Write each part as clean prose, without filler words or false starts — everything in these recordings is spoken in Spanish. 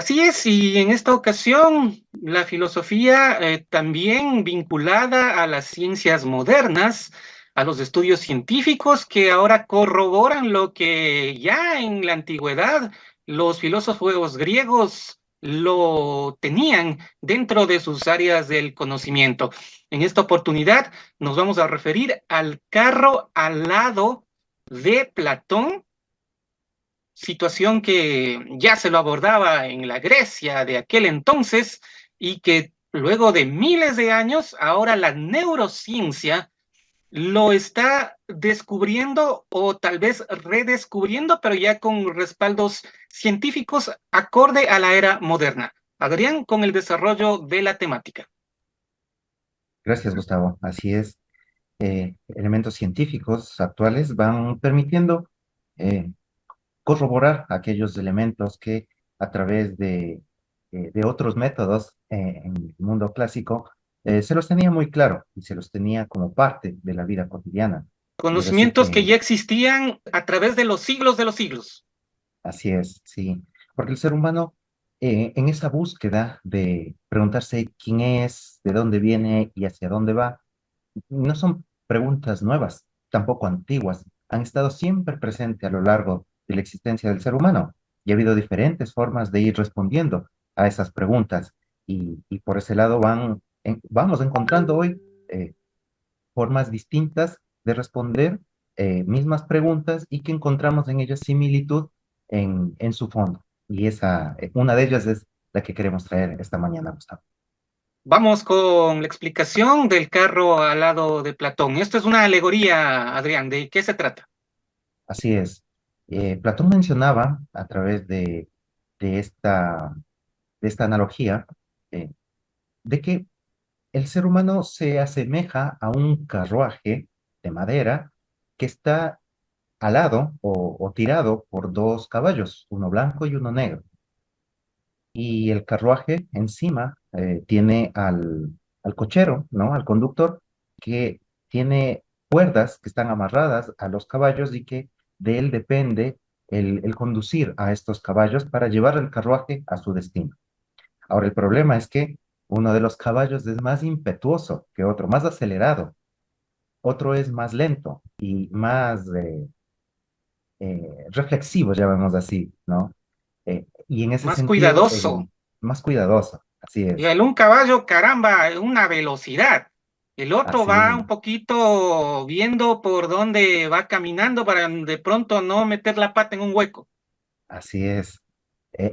Así es, y en esta ocasión la filosofía también vinculada a las ciencias modernas, a los estudios científicos que ahora corroboran lo que ya en la antigüedad los filósofos griegos lo tenían dentro de sus áreas del conocimiento. En esta oportunidad nos vamos a referir al carro alado de Platón, situación que ya se lo abordaba en la Grecia de aquel entonces y que luego de miles de años, ahora la neurociencia lo está descubriendo o tal vez redescubriendo, pero ya con respaldos científicos acorde a la era moderna. Adrián, con el desarrollo de la temática. Gracias, Gustavo. Así es. Elementos científicos actuales van permitiendo eh, corroborar aquellos elementos que a través de otros métodos en el mundo clásico se los tenía muy claro y se los tenía como parte de la vida cotidiana. Y es así Conocimientos que que, ya existían a través de los siglos. así es, sí. Porque el ser humano, en esa búsqueda de preguntarse quién es, de dónde viene y hacia dónde va, no son preguntas nuevas, tampoco antiguas. Han estado siempre presentes a lo largo de la existencia del ser humano y ha habido diferentes formas de ir respondiendo a esas preguntas. Y por ese lado vamos encontrando hoy formas distintas de responder mismas preguntas y que encontramos en ellas similitud en su fondo. Y una de ellas es la que queremos traer esta mañana, Gustavo. Vamos con la explicación del carro alado de Platón. Esto es una alegoría, Adrián. ¿De qué se trata? Así es. Platón mencionaba a través de esta, de esta analogía eh, de que el ser humano se asemeja a un carruaje de madera que está alado o tirado por dos caballos, uno blanco y uno negro. Y el carruaje encima tiene al cochero, ¿no? Al conductor, que tiene cuerdas que están amarradas a los caballos y que de él depende el conducir a estos caballos para llevar el carruaje a su destino. Ahora, el problema es que uno de los caballos es más impetuoso que otro, más acelerado, otro es más lento y más reflexivo, llamémoslo así, ¿no? Y en ese Más sentido, cuidadoso. más cuidadoso, así Y es, el un caballo, caramba, una velocidad. El otro así va un es, poquito viendo por dónde va caminando para de pronto no meter la pata en un hueco. así es.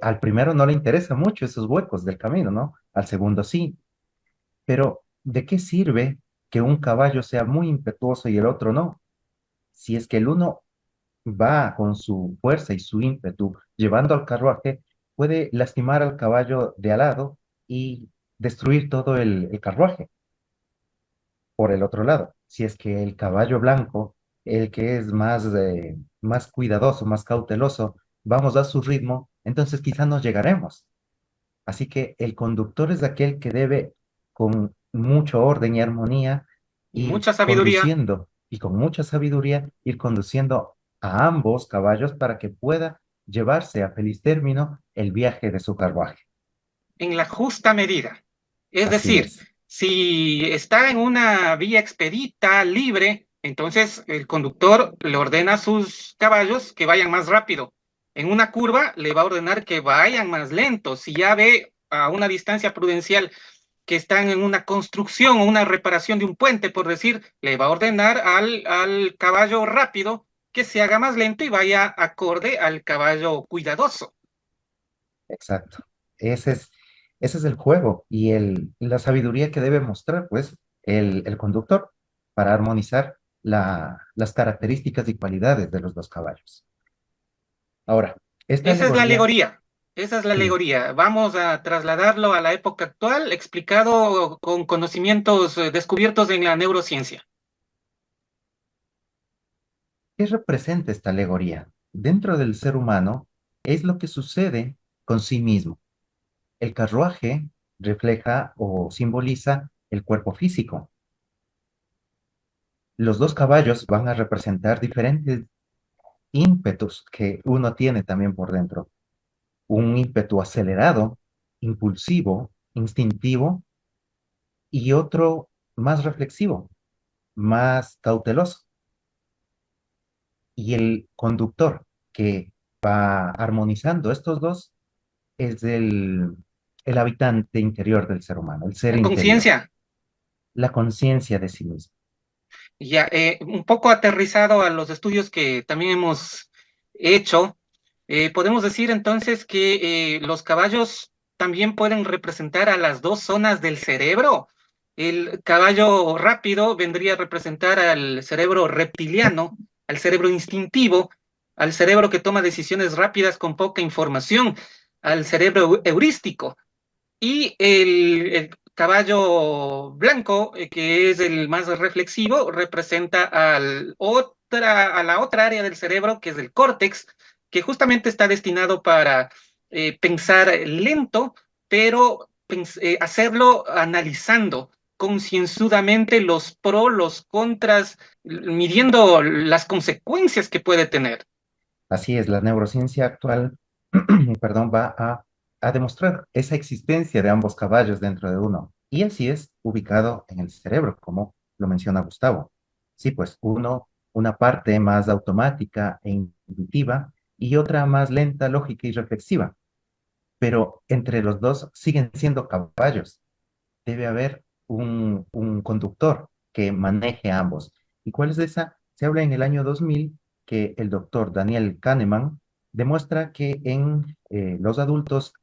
Al primero no le interesa mucho esos huecos del camino, ¿no? Al segundo sí, pero ¿de qué sirve que un caballo sea muy impetuoso y el otro no? Si es que el uno va con su fuerza y su ímpetu llevando al carruaje, puede lastimar al caballo de al lado y destruir todo el carruaje. Por el otro lado, si es que el caballo blanco, el que es más cuidadoso, más cauteloso, vamos a su ritmo, entonces quizás no llegaremos. Así que el conductor es aquel que debe, con mucho orden y armonía, Y ir mucha sabiduría. conduciendo y con mucha sabiduría, ir conduciendo a ambos caballos para que pueda llevarse a feliz término el viaje de su carruaje. En la justa medida. Es Así decir, es, si está en una vía expedita, libre, entonces el conductor le ordena a sus caballos que vayan más rápido. En una curva le va a ordenar que vayan más lento. Si ya ve a una distancia prudencial que están en una construcción o una reparación de un puente, por decir, le va a ordenar al caballo rápido que se haga más lento y vaya acorde al caballo cuidadoso. exacto. Ese es, ese es el juego y la sabiduría que debe mostrar, pues, el conductor para armonizar las características y cualidades de los dos caballos. Ahora, esta Esa es la alegoría, alegoría. Esa es la sí, alegoría. Vamos a trasladarlo a la época actual, explicado con conocimientos descubiertos en la neurociencia. ¿qué representa esta alegoría? Dentro del ser humano es lo que sucede con sí mismo. El carruaje refleja o simboliza el cuerpo físico. Los dos caballos van a representar diferentes ímpetus que uno tiene también por dentro. un ímpetu acelerado, impulsivo, instintivo, y otro más reflexivo, más cauteloso. Y el conductor que va armonizando estos dos es el habitante interior del ser humano, el ser La interior, conciencia. la conciencia de sí mismo. Ya, un poco aterrizado a los estudios que también hemos hecho, podemos decir entonces que los caballos también pueden representar a las dos zonas del cerebro. El caballo rápido vendría a representar al cerebro reptiliano, al cerebro instintivo, al cerebro que toma decisiones rápidas con poca información, al cerebro heurístico. Y el caballo blanco, que es el más reflexivo, representa a la otra área del cerebro, que es el córtex, que justamente está destinado para pensar lento, pero hacerlo analizando concienzudamente los pros, los contras, midiendo las consecuencias que puede tener. Así es, la neurociencia actual, perdón, va a demostrar esa existencia de ambos caballos dentro de uno. Y así es ubicado en el cerebro, como lo menciona Gustavo. Sí, pues una parte más automática e intuitiva y otra más lenta, lógica y reflexiva. Pero entre los dos siguen siendo caballos. Debe haber un conductor que maneje ambos. ¿Y cuál es esa? Se habla en el año 2000 que el doctor Daniel Kahneman demuestra que en los adultos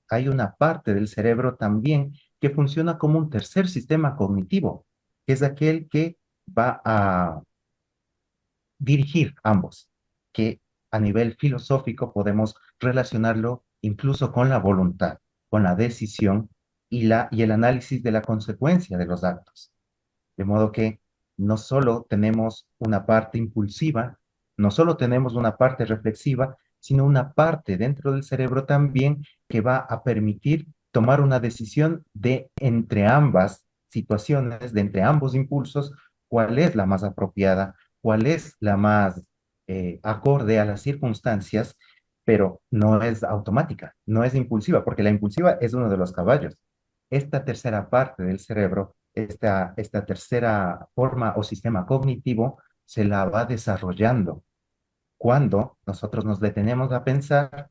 hay una parte del cerebro también que funciona como un tercer sistema cognitivo, que es aquel que va a dirigir ambos, que a nivel filosófico podemos relacionarlo incluso con la voluntad, con la decisión y el análisis de la consecuencia de los actos. De modo que no solo tenemos una parte impulsiva, no solo tenemos una parte reflexiva, sino una parte dentro del cerebro también que va a permitir tomar una decisión de entre ambas situaciones, de entre ambos impulsos, cuál es la más apropiada, cuál es la más acorde a las circunstancias, pero no es automática, no es impulsiva, porque la impulsiva es uno de los caballos. Esta tercera parte del cerebro, esta tercera forma o sistema cognitivo, se la va desarrollando cuando nosotros nos detenemos a pensar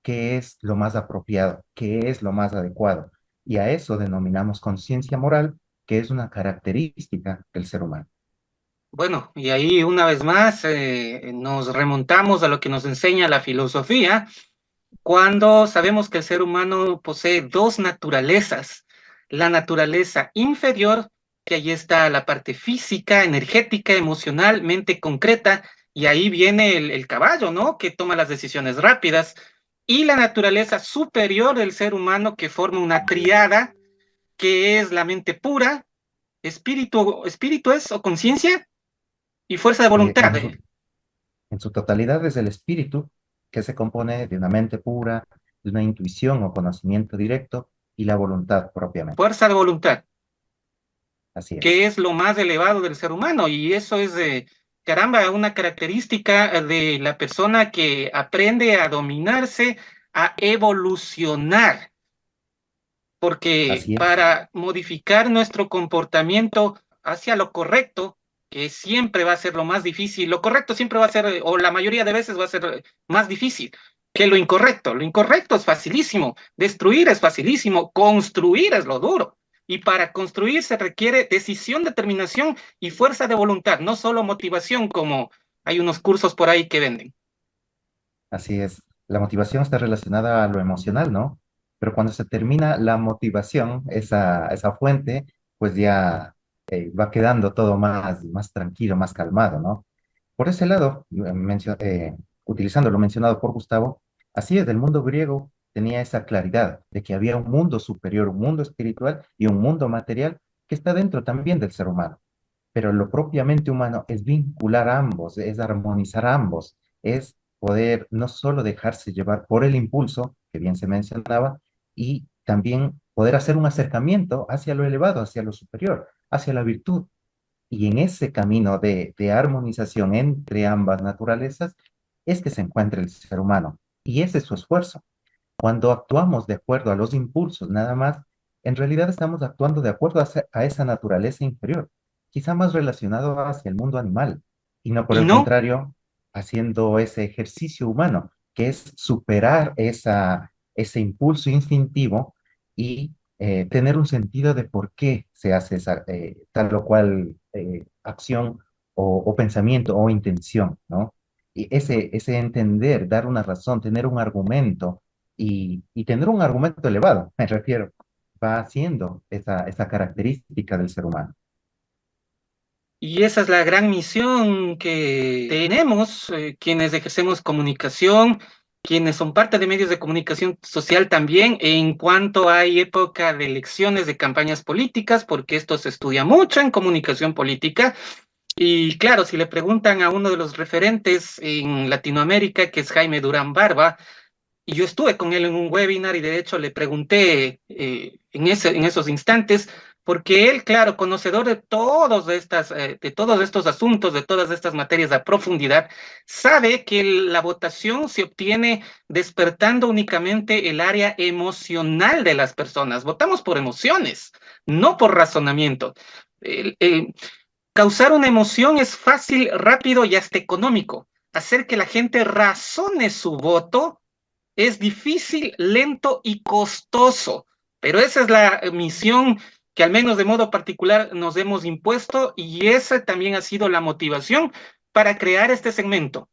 qué es lo más apropiado, qué es lo más adecuado. Y a eso denominamos conciencia moral, que es una característica del ser humano. Bueno, y ahí una vez más nos remontamos a lo que nos enseña la filosofía, cuando sabemos que el ser humano posee dos naturalezas. La naturaleza inferior, que ahí está la parte física, energética, emocional, mente concreta, y ahí viene el caballo, ¿no? Que toma las decisiones rápidas. Y la naturaleza superior del ser humano, que forma una triada, que es la mente pura, espíritu es o conciencia y fuerza de Eh, voluntad. en su, en su totalidad es el espíritu que se compone de una mente pura, de una intuición o conocimiento directo y la voluntad propiamente. Fuerza de voluntad, Así que es. es lo más elevado del ser humano. Y eso es, caramba, una característica de la persona que aprende a dominarse, a evolucionar. Porque Así es. para modificar nuestro comportamiento hacia lo correcto, que siempre va a ser lo más difícil, lo correcto siempre va a ser, o la mayoría de veces va a ser más difícil que lo incorrecto. Lo incorrecto es facilísimo, destruir es facilísimo, construir es lo duro. Y para construir se requiere decisión, determinación y fuerza de voluntad, no solo motivación como hay unos cursos por ahí que venden. Así es. La motivación está relacionada a lo emocional, ¿no? Pero cuando se termina la motivación, esa fuente, pues ya va quedando todo más tranquilo, más calmado, ¿no? Por ese lado, utilizando lo mencionado por Gustavo, así es, el mundo griego tenía esa claridad de que había un mundo superior, un mundo espiritual y un mundo material que está dentro también del ser humano. Pero lo propiamente humano es vincular ambos, es armonizar ambos, es poder no solo dejarse llevar por el impulso, que bien se mencionaba, y también poder hacer un acercamiento hacia lo elevado, hacia lo superior, hacia la virtud. Y en ese camino de armonización entre ambas naturalezas es que se encuentra el ser humano. Y ese es su esfuerzo. Cuando actuamos de acuerdo a los impulsos, nada más, en realidad estamos actuando de acuerdo a esa naturaleza inferior, quizá más relacionado hacia el mundo animal, y no por Y el no, contrario, haciendo ese ejercicio humano, que es superar ese impulso instintivo y tener un sentido de por qué se hace tal o cual acción o pensamiento o intención, ¿no? Y ese entender, dar una razón, tener un argumento y tener un argumento elevado, me refiero, va haciendo esa característica del ser humano. y esa es la gran misión que tenemos, quienes ejercemos comunicación, quienes son parte de medios de comunicación social también, en cuanto hay época de elecciones, de campañas políticas, porque esto se estudia mucho en comunicación política. Y claro, si le preguntan a uno de los referentes en Latinoamérica, que es Jaime Durán Barba, y yo estuve con él en un webinar y de hecho le pregunté en esos instantes, porque él, claro, conocedor de todos estos asuntos, de todas estas materias a profundidad, sabe que la votación se obtiene despertando únicamente el área emocional de las personas. Votamos por emociones, no por razonamiento. El, el, Causar una emoción es fácil, rápido y hasta económico. Hacer que la gente razone su voto es difícil, lento y costoso, pero esa es la misión que al menos de modo particular nos hemos impuesto y esa también ha sido la motivación para crear este segmento.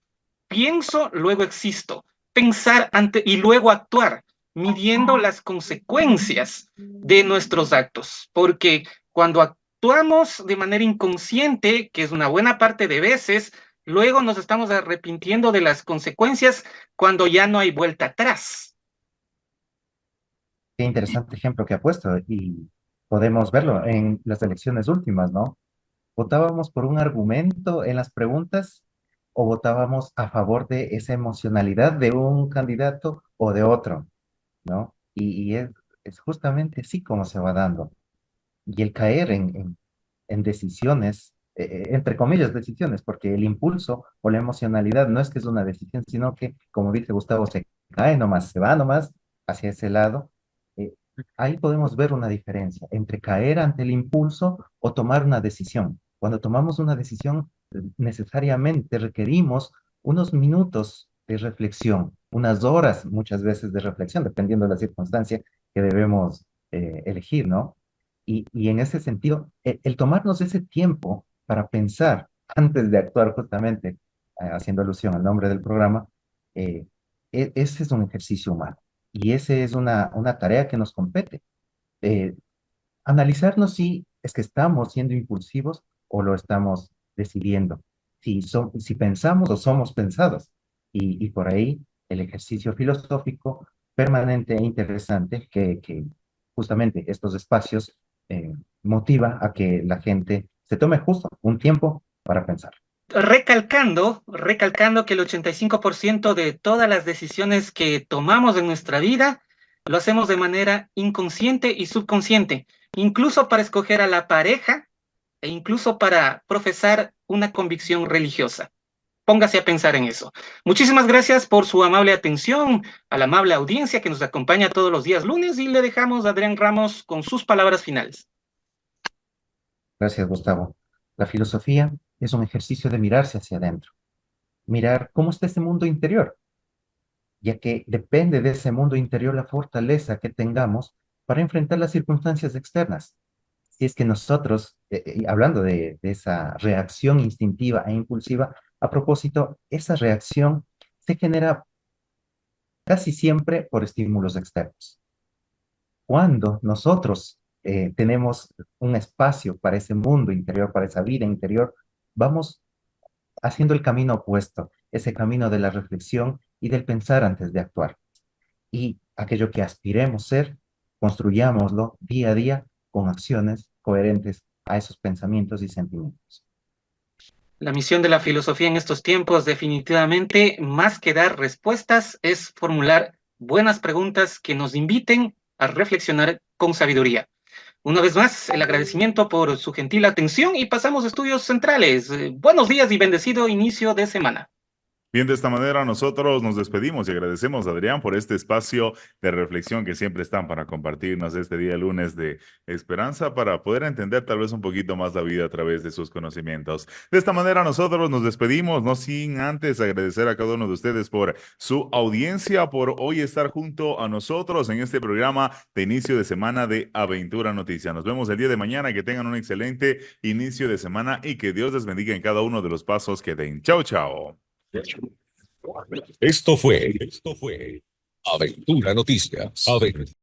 Pienso, luego existo. Pensar y luego actuar, midiendo las consecuencias de nuestros actos, porque cuando actuamos de manera inconsciente, que es una buena parte de veces, luego nos estamos arrepintiendo de las consecuencias cuando ya no hay vuelta atrás. Qué interesante ejemplo que ha puesto y podemos verlo en las elecciones últimas, ¿no? ¿Votábamos por un argumento en las preguntas o votábamos a favor de esa emocionalidad de un candidato o de otro, ¿no? Y es justamente así como se va dando. Y el caer en decisiones, entre comillas, decisiones, porque el impulso o la emocionalidad no es que es una decisión, sino que, como dice Gustavo, se cae nomás, se va nomás hacia ese lado. Eh, Ahí podemos ver una diferencia entre caer ante el impulso o tomar una decisión. Cuando tomamos una decisión, necesariamente requerimos unos minutos de reflexión, unas horas muchas veces de reflexión, dependiendo de la circunstancia que debemos elegir, ¿no? Y en ese sentido, el tomarnos ese tiempo para pensar antes de actuar justamente, haciendo alusión al nombre del programa, eh, ese es un ejercicio humano y ese es una tarea que nos compete. Eh, Analizarnos si es que estamos siendo impulsivos o lo estamos decidiendo, si pensamos o somos pensados. Y por ahí el ejercicio filosófico permanente e interesante que justamente estos espacios motiva a que la gente se tome justo un tiempo para pensar. Recalcando que el 85% de todas las decisiones que tomamos en nuestra vida lo hacemos de manera inconsciente y subconsciente, incluso para escoger a la pareja e incluso para profesar una convicción religiosa. Póngase a pensar en eso. Muchísimas gracias por su amable atención, a la amable audiencia que nos acompaña todos los días lunes y le dejamos a Adrián Ramos con sus palabras finales. Gracias, Gustavo. La filosofía es un ejercicio de mirarse hacia adentro, mirar cómo está ese mundo interior, ya que depende de ese mundo interior la fortaleza que tengamos para enfrentar las circunstancias externas. Si es que nosotros, hablando de esa reacción instintiva e impulsiva, a propósito, esa reacción se genera casi siempre por estímulos externos. Cuando nosotros tenemos un espacio para ese mundo interior, para esa vida interior, vamos haciendo el camino opuesto, ese camino de la reflexión y del pensar antes de actuar. Y aquello que aspiremos ser, construyámoslo día a día con acciones coherentes a esos pensamientos y sentimientos. La misión de la filosofía en estos tiempos, definitivamente, más que dar respuestas, es formular buenas preguntas que nos inviten a reflexionar con sabiduría. Una vez más, el agradecimiento por su gentil atención y pasamos a estudios centrales. Buenos días y bendecido inicio de semana. Bien, de esta manera nosotros nos despedimos y agradecemos a Adrián por este espacio de reflexión que siempre están para compartirnos este día lunes de esperanza para poder entender tal vez un poquito más la vida a través de sus conocimientos. De esta manera nosotros nos despedimos, no sin antes agradecer a cada uno de ustedes por su audiencia, por hoy estar junto a nosotros en este programa de inicio de semana de Aventura Noticia. Nos vemos el día de mañana, que tengan un excelente inicio de semana y que Dios les bendiga en cada uno de los pasos que den. Chao, chao. Esto fue Aventura Noticias.